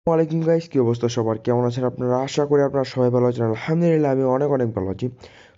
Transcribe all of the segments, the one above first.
ওয়ালাইকুম গাইস, কি অবস্থা সবার? কেমন আছেন আপনারা? আশা করি আপনারা সবাই ভালো আছেন। আলহামদুলিল্লাহ আমি অনেক অনেক ভালো আছি।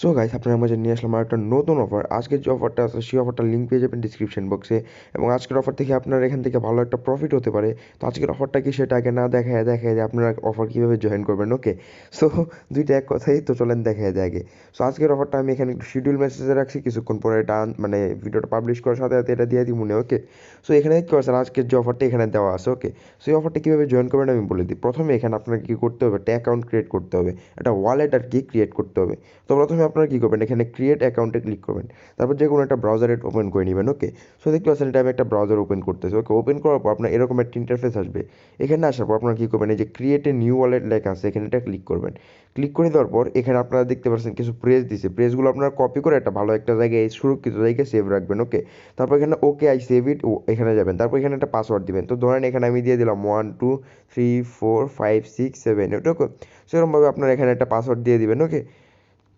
সো গাইস, আপনার মাঝে নিয়ে আসলাম একটা নতুন অফার। আজকের যে অফারটা আছে সেই অফারটার লিঙ্ক পেয়ে যাবেন ডিসক্রিপশন বক্সে, এবং আজকের অফার থেকে আপনার এখান থেকে ভালো একটা প্রফিট হতে পারে। তো আজকের অফারটা কি সেটা আগে না দেখায় যে আপনারা অফার কীভাবে জয়েন করবেন। ওকে, সো দুইটা এক কথাই, তো চলেন দেখায় দেয় আগে। সো আজকের অফারটা আমি এখানে একটু শিডিউল মেসেজে রাখছি, কিছুক্ষণ পরে এটা মানে ভিডিওটা পাবলিশ করার সাথে সাথে এটা দিয়ে দিই মনে। ওকে, সো এখানে কি করছেন, আজকের যে অফারটা এখানে দেওয়া আছে। ওকে, সো এই অফারটা কীভাবে জয়েন করবেন আমি বলে দিই। প্রথমে এখানে আপনাকে কী করতে হবে, একটা অ্যাকাউন্ট ক্রিয়েট করতে হবে, একটা ওয়ালেট আর কি ক্রিয়েট করতে হবে। তো প্রথমে আপনারা কী করবেন, এখানে ক্রিয়েট অ্যাকাউন্টে ক্লিক করবেন, তারপর যে কোনো একটা ব্রাউজারে ওপেন করে নেবেন। ওকে, সো দেখতে পাচ্ছেন এটা আমি একটা ব্রাউজার ওপেন করতেছি। ওকে, ওপেন করার পর আপনার এরকম একটা ইন্টারফেস আসবে। এখানে আসার পর আপনারা কী করবেন, এই যে ক্রিয়েট এ নিউ ওয়ালেট লেখা আছে এখানে এটা ক্লিক করবেন। ক্লিক করে দেওয়ার পর এখানে আপনারা দেখতে পাচ্ছেন কিছু প্রেস দিছে, প্রেসগুলো আপনারা কপি করে একটা ভালো একটা জায়গায় সুরক্ষিত জায়গায় সেভ রাখবেন। ওকে, তারপর এখানে ওকে আই সেভ ইট এখানে যাবেন, তারপর এখানে একটা পাসওয়ার্ড দিবেন। তো ধরেন এখানে আমি দিয়ে দিলাম 1 2 3 4 5 6 7, ওকে। সেরকমভাবে আপনার এখানে একটা পাসওয়ার্ড দিয়ে দিবেন। ওকে,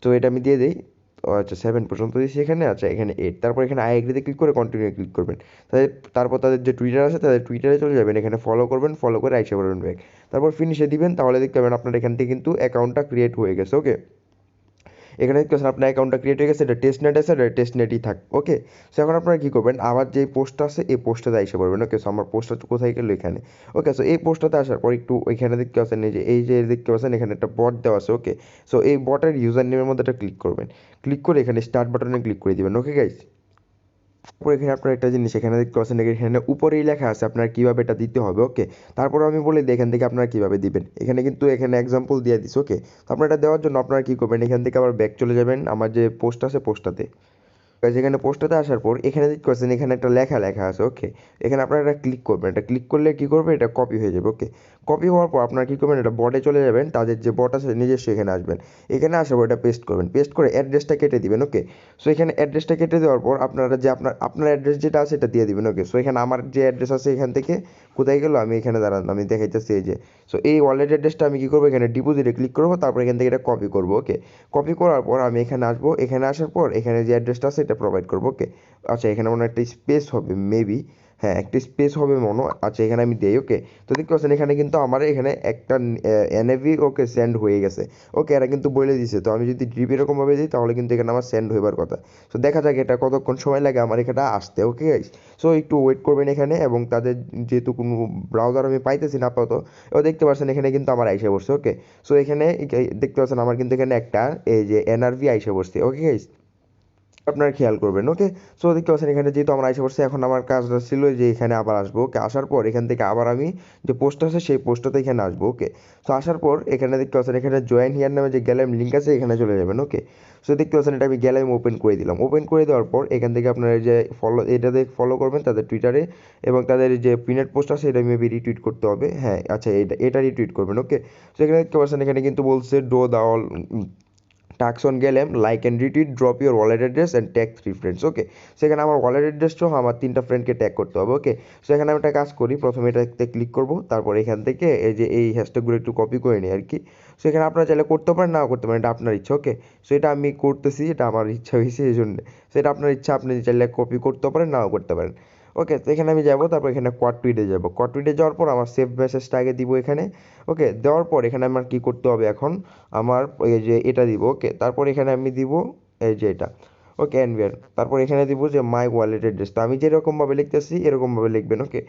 তো এটা আমি দিয়ে দিই। ও আচ্ছা, 7 পর্যন্ত দিয়েছি এখানে। আচ্ছা, এখানে 8, তারপর এখানে আই এগ্রিতে ক্লিক করে কন্টিনিউ ক্লিক করবেন। তারপর তাদের যে টুইটার আছে তাদের টুইটারে চলে যাবেন, এখানে ফলো করবেন, ফলো করে আইসা করবেন ব্যাক, তারপর ফিনিশে দিবেন। তাহলে দেখতে পাবেন আপনার এখান থেকে কিন্তু অ্যাকাউন্টটা ক্রিয়েট হয়ে গেছে। ওকে, এখানে দেখতে পাচ্ছেন আপনার অ্যাকাউন্টটা ক্রিয়েট হয়ে গেছে, এটা টেস্ট নেট আছে, এটা টেস্ট নেটই থাক। ওকে, সো এখন আপনারা কী করবেন, আবার যে পোস্টটা আছে এই পোস্টটাতে এসে পড়বেন। ওকে, সো আমার পোস্টটা কোথায় গেলো, এখানে। ওকে, সো এই পোস্টটাতে আসার পর একটু এখানে দেখতে পাচ্ছেন এই যে দেখতে পাচ্ছেন এখানে একটা বট দেওয়া আছে। ওকে, সো এই বটের ইউজার নেমের মধ্যে একটা ক্লিক করবেন, ক্লিক করে এখানে স্টার্ট বাটনে ক্লিক করে দিবেন। ওকে গাইস, তারপর এখানে আপনার একটা জিনিস এখানে দেখতে পাচ্ছেন, এখানে উপরেই লেখা আছে আপনার কীভাবে এটা দিতে হবে। ওকে, তারপর আমি বলে দিই এখান থেকে আপনারা কীভাবে দিবেন। এখানে কিন্তু এখানে এক্সাম্পল দিয়ে দিস। ওকে, তো আপনার এটা দেওয়ার জন্য আপনারা কী করবেন, এখান থেকে আবার ব্যাক চলে যাবেন আমার যে পোস্ট আছে পোস্টটাতে। এখানে পোস্টটাতে আসার পর এখানে দেখতে পাচ্ছেন এখানে একটা লেখা আছে। ওকে, এখানে আপনারা এটা ক্লিক করবেন, এটা ক্লিক করলে কী করবে, এটা কপি হয়ে যাবে। ওকে, কপি হওয়ার পর আপনারা কী করবেন, এটা বটে চলে যাবেন, তাদের যে বট আছে নিজস্ব এখানে আসবেন, এখানে আসার পর এটা পেস্ট করবেন, পেস্ট করে অ্যাড্রেসটা কেটে দিবেন। ওকে, সো এখানে অ্যাড্রেসটা কেটে দেওয়ার পর আপনারা যে আপনার অ্যাড্রেস যেটা আছে এটা দিয়ে দিবেন। ওকে, সো এখানে আমার যে অ্যাড্রেস আছে এখান থেকে কোথায় গেলো, আমি এখানে দাঁড়ান আমি দেখাইতেছি এই যে। সো এই ওয়ালেট অ্যাড্রেসটা আমি কী করবো, এখানে ডিপোজিটে ক্লিক করবো, তারপর এখান থেকে এটা কপি করবো। ওকে, কপি করার পর আমি এখানে আসবো, এখানে আসার পর এখানে যে অ্যাড্রেসটা আছে এটা প্রোভাইড করবো। ওকে, আচ্ছা, এখানে মনে হয় একটা স্পেস হবে মেবি, হ্যাঁ একটা স্পেস হবে মনে হয়। আচ্ছা, এখানে আমি দিই। ওকে, তো দেখতে পাচ্ছেন এখানে কিন্তু আমার এখানে একটা এনএভি ওকে সেন্ড হয়ে গেছে। ওকে, এরা কিন্তু বলে দিছে, তো আমি যদি ড্রিপ এরকমভাবে দিই তাহলে কিন্তু এখানে আমার সেন্ড হইবার কথা। সো দেখা যাক এটা কতক্ষণ সময় লাগে আমার এখানে আসতে। ওকে গাইস, সো একটু ওয়েট করবেন এখানে, এবং তাদের যেহেতু কোনো ব্রাউজার আমি পাইতেছি না আপাতত, এবার দেখতে পাচ্ছেন এখানে কিন্তু আমার আইসা পড়ছে। ওকে, সো এখানে দেখতে পাচ্ছেন আমার কিন্তু এখানে একটা এই যে এনআরভি আইসা পড়ছে। ওকে গাইস, আপনারা খেয়াল করবেন। ওকে, সো দেখতে পাচ্ছেন এখানে যেহেতু আমার আইসা পড়ছে, এখন আমার কাজটা ছিল যে এখানে আবার আসবো। ওকে, আসার পর এখান থেকে আবার আমি যে পোস্ট আছে সেই পোস্টটাতে এখানে আসবো। ওকে, সো আসার পর এখানে দেখতে পাচ্ছেন এখানে জয়েন হিয়ার নামে যে গ্যালারি লিঙ্ক আছে এখানে চলে যাবেন। ওকে, সো দেখতে পাচ্ছেন এটা আমি গ্যালারি ওপেন করে দিলাম। ওপেন করে দেওয়ার পর এখান থেকে আপনারা যে এটাতে ফলো করবেন তাদের টুইটারে, এবং তাদের যে পিনেট পোস্ট আছে এটা মেবি রিটুইট করতে হবে। হ্যাঁ আচ্ছা, এটা রিটুইট করবেন। ওকে, সো এখানে দেখতে পাচ্ছেন এখানে কিন্তু বলছে do the all task on গেলাম, like and retweet, drop your wallet address and tag 3 friends. Okay, সেখানে আমার ওয়ালেট অ্যাড্রেস সহ আমার 3টা ফ্রেন্ডকে ট্যাগ করতে হবে। ওকে, সো এখানে আমি একটা কাজ করি, প্রথমে এটাতে ক্লিক করব, তারপর এখান থেকে এই যে এই হ্যাশট্যাগুলো একটু কপি করে নিই আর কি। সো এখানে আপনারা চাইলে করতে পারেন, নাও করতে পারেন, এটা আপনার ইচ্ছা। ওকে, সো এটা আমি করতেছি, এটা আমার ইচ্ছা হয়েছে এই জন্য। সো এটা আপনার ইচ্ছা, আপনি চাইলে কপি করতে পারেন, নাও করতে পারেন। ওকে, তো এখানে আমি যাবো, তারপর এখানে কোয়াড টুইটে যাবো, কোয়াড টুইটে যাওয়ার পর আমার সেভ মেসেজটা আগে দিব এখানে। ওকে, দেওয়ার পর এখানে আমার কী করতে হবে এখন, আমার এই যে এটা দিব। ওকে, তারপর এখানে আমি দিব এই যে এটা। ওকে, অ্যানভিয়ার, তারপর এখানে দিব যে মাই ওয়ালেট অ্যাড্রেস, তো আমি যেরকমভাবে লিখতেছি এরকমভাবে লিখবেন। ওকে,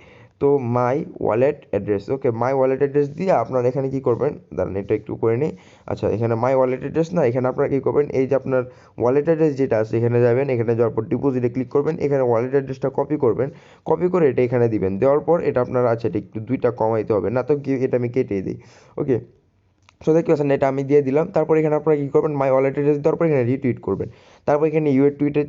তো my wallet address. Okay, my wallet address দিয়ে আপনার এখানে কী করবেন, দাঁড়ান এটা একটু করে নিই। আচ্ছা, এখানে মাই ওয়ালেট অ্যাড্রেস না, এখানে আপনারা কী করবেন, এই যে আপনার ওয়ালেট অ্যাড্রেস যেটা আছে এখানে যাবেন, এখানে যাওয়ার পর ডিপোজিটে ক্লিক করবেন, এখানে ওয়ালেট অ্যাড্রেসটা কপি করবেন, কপি করে এটা এখানে দিবেন। দেওয়ার পর এটা আপনার আছে এটা একটু 2টা কমাইতে হবে, না তো কি এটা আমি কেটে দিই। ওকে, সো দেখতে পাচ্ছেন এটা আমি দিয়ে দিলাম। তারপর এখানে আপনারা কী করবেন, মাই ওয়ালেট অ্যাড্রেস দেওয়ার পর এখানে রিটুইট করবেন, তারপর এখানে ইউএর টুইটে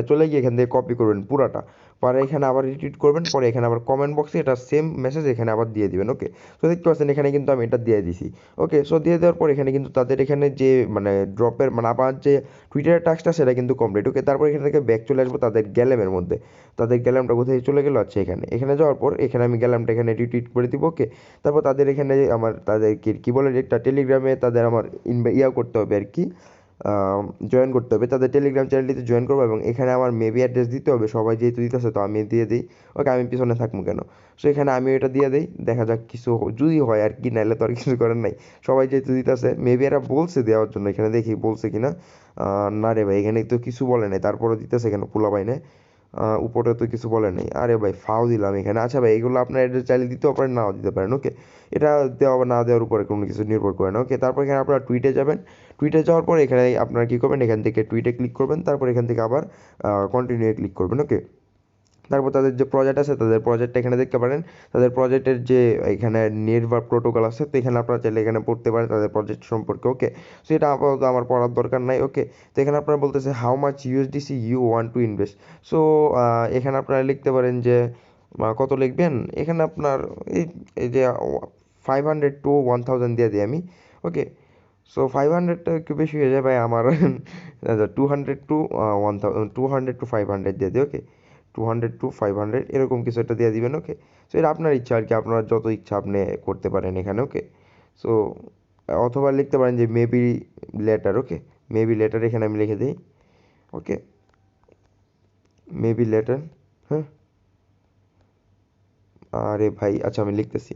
চলে গিয়ে এখান থেকে কপি করবেন পুরাটা, পরে এখানে আবার রিটুইট করবেন, পরে এখানে আবার কমেন্ট বক্সে এটা সেম মেসেজ এখানে আবার দিয়ে দিবেন। ওকে, সো দেখতে পাচ্ছেন এখানে কিন্তু আমি এটা দিয়ে দিছি। ওকে, সো দিয়ে দেওয়ার পর এখানে কিন্তু তাদের এখানে যে মানে ড্রপের মানে আবার যে টুইটারের টাস্কটা সেটা কিন্তু কমপ্লিট। ওকে, তারপর এখান থেকে ব্যাক চলে আসবো তাদের গ্যালামের মধ্যে, তাদের গ্যালামটা কোথায় চলে গেলো, আচ্ছা এখানে যাওয়ার পর এখানে আমি গ্যালামটা এখানে রিটুইট করে দিব। ওকে, তারপর তাদের এখানে আমার তাদের কী বলে একটা টেলিগ্রামে তাদের আমার করতে হবে আর কি, জয়েন করতে হবে, তাদের টেলিগ্রাম চ্যানেলটিতে জয়েন করবো এবং এখানে আমার মেবি অ্যাড্রেস দিতে হবে, সবাই যেহেতু দিতেছে তো আমি দিয়ে দিই। ওকে, আমি পিছনে থাকবো কেন। সো এখানে আমি এটা দিয়ে দিই, দেখা যাক কিছু যদি হয় আর কি, নাইলে তো আর কিছু করার নাই। সবাই যেহেতু দিতেছে মেবি এরা বলছে দেওয়ার জন্য, এখানে দেখি বলছে কিনা। না রে ভাই, এখানে তো কিছু বলে নাই, তারপরে দিতেছে কেন পোলা ভাই না। উপরে তো কিছু বলে নেই, আরে ভাই ফাও দিলাম এখানে। আচ্ছা ভাই, এগুলো আপনার অ্যাড্রেস চাইলে দিতেও পারেন, নাও দিতে পারেন। ওকে, এটা দেওয়া বা না দেওয়ার উপরে কোনো কিছু নির্ভর করে না। ওকে, তারপর এখানে আপনারা টুইটে যাবেন। টুইটে যাওয়ার পর এখানে আপনারা কী করবেন, এখান থেকে টুইটে ক্লিক করবেন, তারপর এখান থেকে আবার কন্টিনিউ ক্লিক করবেন। ওকে, তারপর তাদের যে প্রজেক্ট আছে তাদের প্রজেক্টটা এখানে দেখতে পারেন। তাদের প্রজেক্টের যে এখানে নেটওয়ার্ক প্রোটোকল আছে, তো এখানে আপনারা চাইলে এখানে পড়তে পারেন তাদের প্রজেক্ট সম্পর্কে। ওকে, সো এটা আপাতত আমার পড়ার দরকার নাই। ওকে, তো এখানে আপনারা বলতেছে how much USDC you want to invest. So এখানে আপনারা লিখতে পারেন যে কত লিখবেন এখানে আপনার এই এই যে 500 to 1000 দিয়ে দিই আমি। ওকে, সো 500টা একটু বেশি হয়ে যায় ভাই আমার। 200 to 500 দিয়ে দিই। ওকে, 200 to 500 এরকম কিছু একটা দিয়ে দিবেন। ওকে, সো এটা আপনার ইচ্ছা আর কি, আপনার যত ইচ্ছা আপনি করতে পারেন এখানে। ওকে, সো অথবা লিখতে পারেন যে মেবি লেটার। ওকে, মেবি লেটার এখানে আমি লিখে দিই। ওকে, মেবি লেটার। হ্যাঁ, আরে ভাই আচ্ছা আমি লিখতেছি।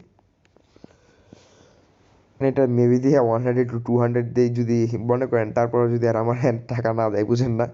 এটা মেবি দিয়ে 100 to 200 দিয়ে যদি মনে করেন, তারপরে যদি আর আমার টাকা না দেয়, বুঝেন না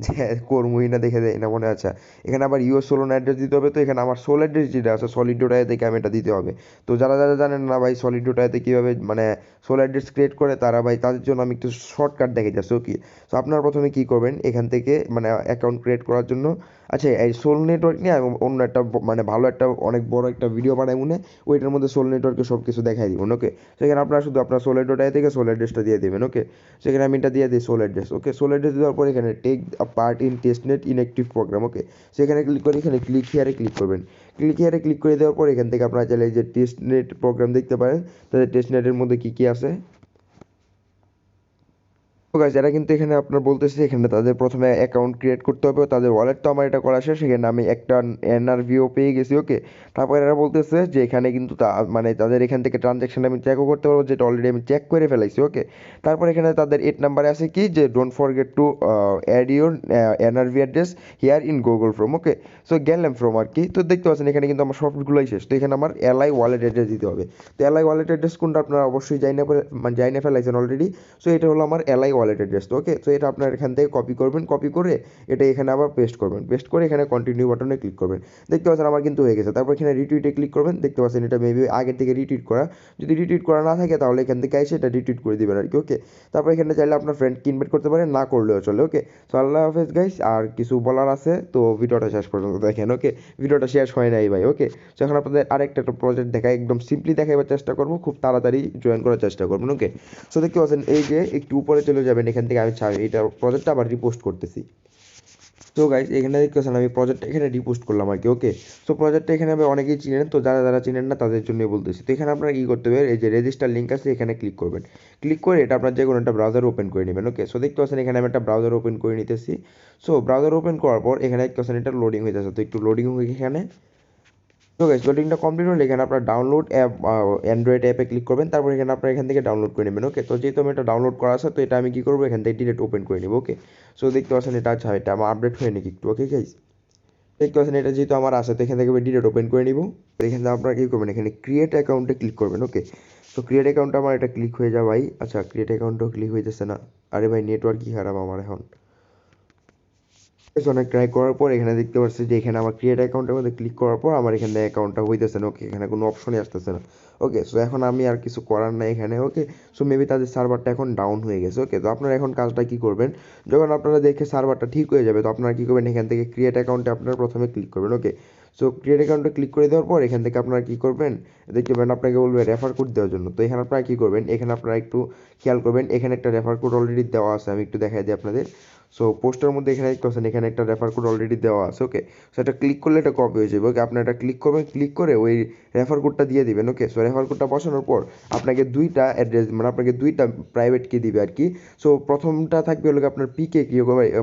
যে কর্মই না দেখে দেয় না মনে। আচ্ছা, এখানে আবার ইউএস সোলো অ্যাড্রেস দিতে হবে, তো এখানে আমার সোল অ্যাড্রেস যেটা আছে সলিড ডোটায় থেকে আমি এটা দিতে হবে। তো যারা যারা জানেন না ভাই সলিড ডোটাতে কীভাবে মানে সোল অ্যাড্রেস ক্রিয়েট করে, তারা ভাই তাদের জন্য আমি একটু শর্টকাট দেখে যাচ্ছি। ওকে, তো আপনারা প্রথমে কী করবেন, এখান থেকে মানে অ্যাকাউন্ট ক্রিয়েট করার জন্য, আচ্ছা এই সোল নেটওয়ার্ক নিয়ে আমি অন্য একটা মানে ভালো একটা অনেক বড় একটা ভিডিও বানাই মনে, ওইটার মধ্যে সোল নেটওয়ার্কে সব কিছু দেখাই দিব। ওকে, সেখানে আপনারা শুধু আপনার সোল অ্যাড্রেস থেকে সোল অ্যাড্রেসটা দিয়ে দেবেন। ওকে, সেখানে আমি এটা দিয়ে দিই SOL address. Okay, SOL address দেওয়ার পর এখানে take a part in testnet inactive program. Okay, সেখানে ক্লিক করে এখানে ক্লিক হিয়ারে ক্লিক করবেন। ক্লিক হিয়ারে ক্লিক করে দেওয়ার পর এখান থেকে আপনারা চাইলে যে টেস্টনেট প্রোগ্রাম দেখতে পারেন, তাদের টেস্টনেটের মধ্যে কী কী আছে। তো গাইস, এরা কিন্তু এখানে আপনার বলতেছে এখানে তাদের প্রথমে অ্যাকাউন্ট ক্রিয়েট করতে হবে, তাদের ওয়ালেট তো আমার এটা করা শেষ, সেখানে আমি একটা এনআরভিও পেয়ে গেছি। ওকে, তারপর এরা বলতেছে যে এখানে কিন্তু মানে তাদের এখান থেকে ট্রানজ্যাকশন আমি চেকও করতে পারবো, যেটা অলরেডি আমি চেক করে ফেলাইছি। ওকে, তারপর এখানে তাদের 8 নাম্বারে আছে কি যে don't forget to add your NRV address here in Google form. Okay, so গেলাম ফ্রম আর কি, তো দেখতে পাচ্ছেন এখানে কিন্তু আমার সবগুলোই শেষ। তো এখানে আমার এলআই ওয়ালেট অ্যাড্রেস দিতে হবে। তো এলআই ওয়ালেট অ্যাড্রেস কোনটা আপনারা অবশ্যই মানে জানি না ফেলাইছেন অলরেডি। সো এটা হলো আমার এলআই ওয়ালেট অ্যাড্রেস। তো ওকে, তো এটা আপনার এখান থেকে কপি করবেন, কপি করে এটা এখানে আবার পেস্ট করবেন, পেস্ট করে এখানে কন্টিনিউ বাটনে ক্লিক করবেন। দেখতে পাচ্ছেন আমার কিন্তু হয়ে গেছে। তারপর এখানে রিটুইটে ক্লিক করবেন, দেখতে পাচ্ছেন এটা মেবি আগের থেকে রিটুইট করা। যদি রিটুইট করা না থাকে তাহলে এখান থেকে এসে এটা রিটুইট করে দিবেন আর কি। ওকে, তারপর এখানে চাইলে আপনার ফ্রেন্ডকে ইনভাইট করতে পারেন, না করলেও চলে। ওকে, তো আল্লাহ হাফেজ গাইস, আর কিছু বলার আছে তো ভিডিওটা শেষ পর্যন্ত দেখেন। ওকে, ভিডিওটা শেষ হয় নাই ভাই। ওকে, তো এখন আপনাদের আরেকটা একটা প্রজেক্ট দেখাই, একদম সিম্পলি দেখাবার চেষ্টা করবো, খুব তাড়াতাড়ি জয়েন করার চেষ্টা করবেন। ওকে, সো দেখতে পাচ্ছেন এই যে একটু উপরে চলে যাবেন, এখান থেকে আমি এটা প্রজেক্টটা আবার রিপোস্ট করতেছি। তো গাইস, এখানে দেখতেছেন আমি প্রজেক্টটা এখানে রিপোস্ট করলাম আর কি। ওকে, সো প্রজেক্টটা এখানে আমি অনেকেই চিনেন, তো যারা যারা চিনেন না তাদের জন্যই বলতেছি। তো এখানে আপনারা কী করতে হবে, এই যে রেজিস্টার লিঙ্ক আছে এখানে ক্লিক করবেন। ক্লিক করে এটা আপনার যে কোনো একটা ব্রাউজার ওপেন করে নেবেন। ওকে, সো দেখতে পাচ্ছেন এখানে আমি একটা ব্রাউজার ওপেন করে নিতেছি। সো ব্রাউজার ওপেন করার পর এখানে দেখতে পাচ্ছেন এটা লোডিং হয়ে যাচ্ছে, তো একটু লোডিং হয়ে এখানে। তো গাইস, লোডিংটা কমপ্লিট হলে এখানে আপনার ডাউনলোড অ্যাপ অ্যান্ড্রয়েড অ্যাপে ক্লিক করবেন, তারপর এখানে আপনার এখান থেকে ডাউনলোড করে নেবেন। ওকে, তো যেহেতু আমি এটা ডাউনলোড করা আছে, তো এটা আমি কী করবো, এখান থেকে ডিরেক্ট ওপেন করে নেবো। ওকে, সো দেখতে পাচ্ছেন এটা, আচ্ছা এটা আমার আপডেট হয়ে নাকি একটু। ওকে গাইস, দেখতে পাচ্ছেন এটা যেহেতু আমার আছে, তো এখান থেকে আমি ডিরেক্ট ওপেন করে নিব। এখান থেকে আপনারা কী করবেন, এখানে ক্রিয়েট অ্যাকাউন্টে ক্লিক করবেন। ওকে, তো ক্রিয়েট অ্যাকাউন্টে আমার এটা ক্লিক হয়ে যায় ভাই। আচ্ছা, ক্রিয়েট অ্যাকাউন্টও ক্লিক হইতেছে না, আরে ভাই নেটওয়ার্ক কি খারাপ আমার এখন। অনেক ট্রাই করার পর এখানে দেখতে পাচ্ছি যে এখানে আমার ক্রিয়েট অ্যাকাউন্টের মধ্যে ক্লিক করার পর আমার এখানে অ্যাকাউন্টটা হইতেছে না। ওকে, এখানে কোনো অপশনই আসতেছে না। ওকে, সো এখন আমি আর কিছু করার নাই এখানে। ওকে, সো মেবি তাদের সার্ভারটা এখন ডাউন হয়ে গেছে। ওকে, তো আপনারা এখন কাজটা কী করবেন, যখন আপনারা দেখে সার্ভারটা ঠিক হয়ে যাবে, তো আপনারা কী করবেন, এখান থেকে ক্রিয়েট অ্যাকাউন্টে আপনারা প্রথমে ক্লিক করবেন। ওকে, সো ক্রিয়েট অ্যাকাউন্টে ক্লিক করে দেওয়ার পর এখান থেকে আপনারা কী করবেন, দেখতে পাবেন আপনাকে বলবে রেফার কোড দেওয়ার জন্য। তো এখানে আপনারা কী করবেন, এখানে আপনারা একটু খেয়াল করবেন, এখানে একটা রেফার কোড অলরেডি দেওয়া আছে, আমি একটু দেখাই দিই আপনাদের। সো পোস্টের মধ্যে এখানে দেখতেছেন এখানে একটা রেফার কোড অলরেডি দেওয়া আছে, ওকে। সো এটা ক্লিক করলে এটা কপি হয়ে যাবে, ওকে। আপনি এটা ক্লিক করবেন, ক্লিক করে ওই রেফার কোডটা দিয়ে দিবেন, ওকে। সো রেফার কোডটা বসানোর পর আপনাকে দুইটা অ্যাড্রেস মানে আপনাকে দুইটা প্রাইভেট কি দিবে আর কি। সো প্রথমটা থাকবে হলো আপনার পিকে কি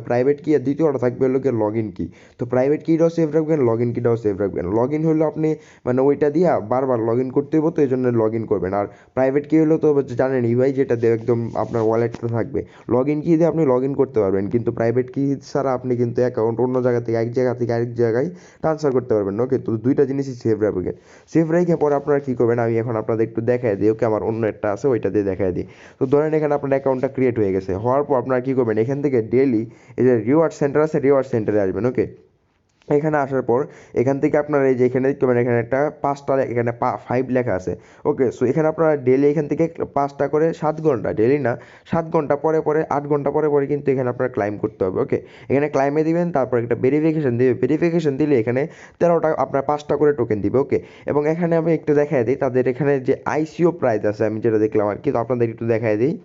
প্রাইভেট কি, আর দ্বিতীয়টা থাকবে হলো লগ ইন কি। তো প্রাইভেট কিটাও সেভ রাখবেন, লগ ইন কিটাও সেভ রাখবেন। লগ ইন হলো আপনি মানে ওইটা দিয়া বারবার লগ ইন করতে হইব, তো এই জন্য লগ ইন করবেন। আর প্রাইভেট কি হলো তো জানেনই ভাই, যেটা দিয়ে একদম আপনার ওয়ালেটটা থাকবে। লগ ইন কি দিয়ে আপনি লগ ইন করতে পারবেন, কিন্তু প্রাইভেট কি ছাড়া আপনি কিন্তু অ্যাকাউন্ট অন্য জায়গা থেকে এক জায়গা থেকে আরেক জায়গায় ট্রান্সফার করতে পারবেন না, ওকে। তো দুইটা জিনিসই সেভ রাখবেন। সেভ রেখে পরে আপনারা কী করবেন, আমি এখন আপনাদের একটু দেখাই দিই, ওকে। আমার অন্য একটা আছে, ওইটা দিয়ে দেখাই দিই। তো ধরেন এখানে আপনার অ্যাকাউন্টটা ক্রিয়েট হয়ে গেছে, হওয়ার পর আপনারা কী করবেন, এখান থেকে ডেইলি এই যে রিওয়ার্ড সেন্টার আছে, রিওয়ার্ড সেন্টারে আসবেন, ওকে। এখানে আসার পর এখান থেকে আপনার এই যে এখানে দেখবেন এখানে একটা 5টা এখানে 5 লেখা আছে, ওকে। সো এখানে আপনারা ডেলি এখান থেকে 5টা করে 7 ঘন্টা, ডেলি না, 7 ঘন্টা পরে পরে 8 ঘন্টা পরে পরে কিন্তু এখানে আপনার ক্লাইম করতে হবে, ওকে। এখানে ক্লাইমে দিবেন, তারপর একটা ভেরিফিকেশন দিবে, ভেরিফিকেশন দিলে এখানে 13টা আপনার 5টা করে টোকেন দিবে, ওকে। এবং এখানে আমি একটু দেখাই দিই তাদের এখানে যে আইসিও প্রাইস আছে, আমি যেটা দেখলাম আর কি, তো আপনাদের একটু দেখাই দিই।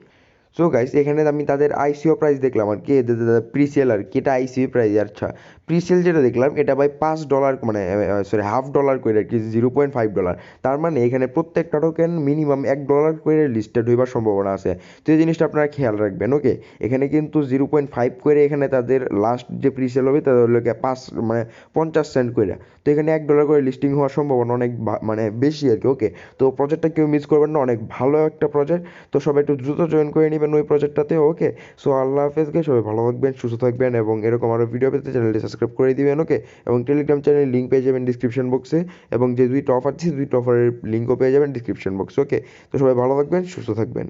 সো গাইস এখানে আমি তাদের আইসিও প্রাইস দেখলাম আর কি, প্রিসেল আর কি, এটা আইসিও প্রাইস। আচ্ছা, প্রিসেল যেটা দেখলাম এটা ভাই $5 মানে সরি $0.5 করে আর কি, $0.5। তার মানে এখানে প্রত্যেকটা টোকেন মিনিমাম $1 করে লিস্টেড হইবার সম্ভাবনা আছে। তো এই জিনিসটা আপনারা খেয়াল রাখবেন, ওকে। এখানে কিন্তু 0.5 করে এখানে তাদের লাস্ট যে প্রিসেল হবে তাদের লোকে 50 সেন্ট করে। তো এখানে $1 করে লিস্টিং হওয়ার সম্ভাবনা অনেক মানে বেশি আর কি, ওকে। তো প্রজেক্টটা কেউ মিস করবেন না, অনেক ভালো একটা প্রজেক্ট। তো সবাই একটু দ্রুত জয়েন করে নেবেন ওই প্রজেক্টটাতে, ওকে। সো আল্লাহ হাফেজ গে, সবাই ভালো থাকবেন, সুস্থ থাকবেন, এবং এরকম আরও ভিডিও পেতে চ্যানেলটি সাবস্ক্রাইব করে দিবেন, ওকে। এবং টেলিগ্রাম চ্যানেলের লিঙ্ক পেয়ে যাবেন ডিসক্রিপশন বক্সে, এবং যে দুইটা অফার দিচ্ছি দুইটা অফারের লিঙ্কও পেয়ে যাবেন ডিসক্রিপশন বক্সে, ওকে। তো সবাই ভালো থাকবেন, সুস্থ থাকবেন।